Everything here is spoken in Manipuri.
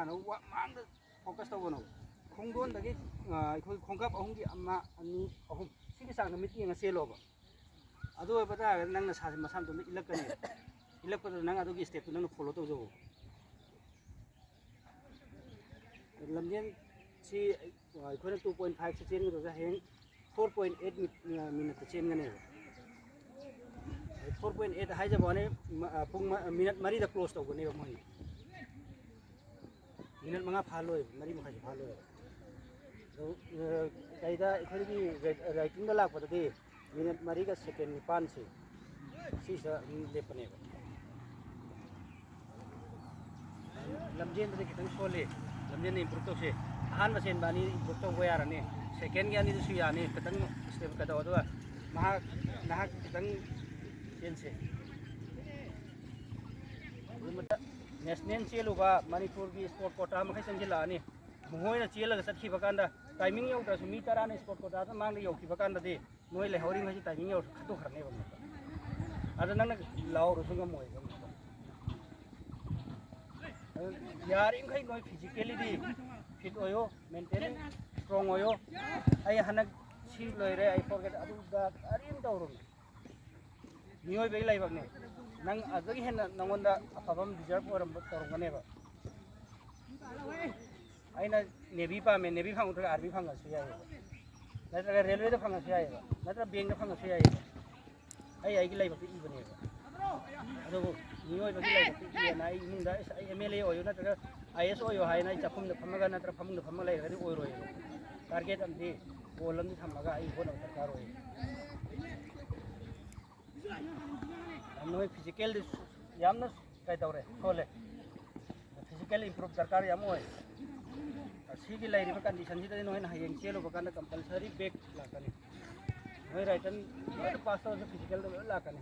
ꯍꯥꯟꯅ ꯃꯥꯡꯗ ꯐꯣꯀꯁ ꯇꯧꯒꯅꯣ ꯈꯣꯡꯗꯣꯟꯗꯒꯤ ꯑꯩꯈꯣꯏ ꯈꯣꯡꯀꯥꯞ ꯑꯍꯨꯝꯒꯤ ꯑꯃ ꯑꯅꯤ ꯑꯍꯨꯝ ꯁꯤꯒꯤ ꯆꯥꯡꯗ ꯃꯤꯠ ꯌꯦꯡꯉ ꯆꯦꯜꯂꯣꯕ ꯑꯗꯨ ꯑꯣꯏꯕ ꯇꯥꯔꯒꯗꯤ ꯅꯪ ꯅꯁꯥꯁꯦ ꯃꯁꯥ ꯃꯇꯣꯝꯇ ꯏꯜꯂꯛꯀꯅꯤ ꯏꯜꯂꯛꯄꯗ ꯅꯪ ꯑꯗꯨꯒꯤ ꯁ꯭ꯇꯦꯞꯇꯨ ꯅꯪꯅ ꯐꯣꯂꯣ ꯇꯧꯖꯧ ꯂꯝꯖꯦꯟꯁꯤ ꯑꯩꯈꯣꯏꯅ 2.5ꯁꯤ ꯆꯦꯟꯒꯗꯕꯁꯦ ꯍꯌꯦꯡ 4.8 ꯃꯤꯅꯠꯇ ꯆꯦꯟꯒꯅꯦꯕ 4.8 ꯍꯥꯏꯖꯕ ꯋꯥꯅꯤ ꯄꯨꯡ ꯃꯤꯅꯠ ꯃꯔꯤꯗ ꯀ꯭ꯂꯣꯖ ꯇꯧꯒꯅꯦꯕ ꯃꯣꯏꯅ ꯃꯤꯅꯠ 5 ꯐꯥꯍꯜꯂꯣꯏꯕ 3 ꯃꯈꯥꯏꯁꯨ ꯐꯥꯍꯜꯂꯣꯏꯕ ꯀꯩꯗ ꯑꯩꯈꯣꯏꯒꯤ ꯔꯥꯏꯇꯤꯡꯗ ꯂꯥꯛꯄꯗꯗꯤ ꯃꯤꯅꯠ 4ꯒ ꯁꯦꯀꯦꯟ 9ꯁꯤ ꯁꯤꯁꯤꯗ ꯑꯗꯨꯝ ꯂꯦꯞꯄꯅꯦꯕ ꯂꯝꯖꯦꯟꯗꯗꯤ ꯈꯤꯇꯪ ꯁꯣꯜꯂꯤ ꯂꯝꯖꯦꯟꯗ ꯏꯝꯄ꯭ꯔꯨꯞ ꯇꯧꯁꯤ ꯑꯍꯥꯟꯕ ꯆꯦꯟꯕ ꯑꯅꯤ ꯏꯝꯄ꯭ꯔꯨꯞ ꯇꯧꯕ ꯌꯥꯔꯅꯤ ꯁꯦꯀꯦꯟꯒꯤ ꯑꯅꯤꯗꯨꯁꯨ ꯌꯥꯅꯤ ꯈꯤꯇꯪ ꯁ꯭ꯇꯦꯞ ꯀꯩꯗꯧ ꯑꯗꯨꯒ ꯅꯍꯥꯛ ꯈꯤꯇꯪ ꯆꯦꯟꯁꯤ ꯅꯦꯁꯅꯦꯜ ꯆꯦꯜꯂꯨꯕ ꯃꯅꯤꯄꯨꯔꯒꯤ ꯁ꯭ꯄꯣꯔꯠ ꯀꯣꯇꯥ ꯃꯈꯩ ꯆꯪꯁꯤꯜꯂꯛꯑꯅꯤ ꯃꯈꯣꯏꯅ ꯆꯦꯜꯂꯒ ꯆꯠꯈꯤꯕ ꯀꯥꯟꯗ ꯇꯥꯏꯃꯤꯡ ꯌꯧꯗ꯭ꯔꯁꯨ ꯃꯤ 10ꯅ ꯁ꯭ꯄꯣꯔꯠ ꯀꯣꯇꯥꯗ ꯃꯥꯡꯗ ꯌꯧꯈꯤꯕ ꯀꯥꯟꯗꯗꯤ ꯅꯣꯏ ꯂꯩꯍꯧꯔꯤꯉꯩꯁꯤ ꯇꯥꯏꯃꯤꯡ ꯌꯧꯔꯁꯨ ꯈꯠꯇꯣꯛꯈ꯭ꯔꯅꯦꯕ ꯑꯗ ꯅꯪꯅ ꯂꯥꯎꯔꯁꯨ ꯉꯝꯃꯣꯏꯕ ꯌꯥꯔꯤꯈꯩ ꯅꯣꯏ ꯐꯤꯖꯤꯀꯦꯜꯂꯤꯗꯤ ꯐꯤꯠ ꯑꯣꯏꯌꯣ ꯃꯦꯟꯇꯦꯜꯂꯤ ꯁ꯭ꯇ꯭ꯔꯣꯡ ꯑꯣꯏꯌꯣ ꯑꯩ ꯍꯟꯗꯛ ꯁꯤ ꯂꯣꯏꯔꯦ ꯑꯩ ꯐꯣꯔꯒꯦꯠ ꯑꯗꯨꯗ ꯀꯔꯤꯝ ꯇꯧꯔꯨꯅꯨ ꯃꯤꯑꯣꯏꯕꯒꯤ ꯂꯥꯏꯕꯛꯅꯤ ꯅꯪ ꯑꯗꯨꯗꯒꯤ ꯍꯦꯟꯅ ꯅꯪꯉꯣꯟꯗ ꯑꯐꯕ ꯑꯃ ꯗꯤꯖꯔꯞ ꯇꯧꯔꯝꯒꯅꯦꯕ ꯑꯩꯅ ꯅꯦꯚꯤ ꯄꯥꯝꯃꯦ ꯅꯦꯚꯤ ꯐꯪꯗ꯭ꯔꯒ ꯑꯥꯔꯃꯤ ꯐꯪꯉꯁꯨ ꯌꯥꯏꯌꯦꯕ ꯅꯠꯇ꯭ꯔꯒ ꯔꯦꯜꯋꯦꯗ ꯐꯪꯉꯁꯨ ꯌꯥꯏꯌꯦꯕ ꯅꯠꯇ꯭ꯔꯒ ꯕꯦꯡꯗ ꯐꯪꯉꯁꯨ ꯌꯥꯏꯌꯦꯕ ꯑꯩꯒꯤ ꯂꯥꯏꯕꯛꯇ ꯏꯕꯅꯦꯕ ꯑꯗꯨꯕꯨ ꯃꯤꯑꯣꯏꯕꯒꯤ ꯂꯥꯏꯕꯛꯇ ꯏꯌꯦꯅ ꯑꯩ ꯏꯃꯨꯡꯗ ꯑꯩ MLA ꯑꯣꯏꯌꯨ ꯅꯠꯇ꯭ꯔꯒ IAS ꯑꯣꯏꯌꯨ ꯍꯥꯏꯅ ꯑꯩ ꯆꯥꯛꯈꯨꯝꯗ ꯐꯝꯃꯒ ꯅꯠꯇ꯭ꯔꯒ ꯐꯃꯨꯡꯗ ꯐꯝꯃꯒ ꯂꯩꯔꯒꯗꯤ ꯑꯣꯏꯔꯣꯏꯕ ꯇꯥꯔꯒꯦꯠ ꯑꯃꯗꯤ ꯒꯣꯜ ꯑꯃꯗꯤ ꯊꯝꯃꯒ ꯑꯩ ꯍꯣꯠꯅꯕ ꯗꯔꯀꯥꯔ ꯑꯣꯏ ꯅꯣꯏ ꯐꯤꯖꯤꯀꯦꯜꯗꯤ ꯌꯥꯝꯅ ꯀꯩꯗꯧꯔꯦ ꯁꯣꯜꯂꯦ ꯐꯤꯖꯤꯀꯦꯜ ꯏꯝꯄ꯭ꯔꯨꯞ ꯗꯔꯀꯥꯔ ꯌꯥꯝ ꯑꯣꯏ ꯑꯁꯤꯒꯤ ꯂꯩꯔꯤꯕ ꯀꯟꯗꯤꯁꯟꯁꯤꯗꯗꯤ ꯅꯣꯏꯅ ꯍꯌꯦꯡ ꯆꯦꯜꯂꯨꯕ ꯀꯥꯟꯗ ꯀꯝꯄꯜꯁꯔꯤ ꯕꯦꯛ ꯂꯥꯛꯀꯅꯤ ꯅꯣꯏ ꯔꯥꯏꯇꯟ ꯂꯣꯏꯅ ꯄꯥꯁ ꯇꯧꯔꯁꯨ ꯐꯤꯖꯤꯀꯦꯜꯗ ꯂꯣꯏꯅ ꯂꯥꯛꯀꯅꯤ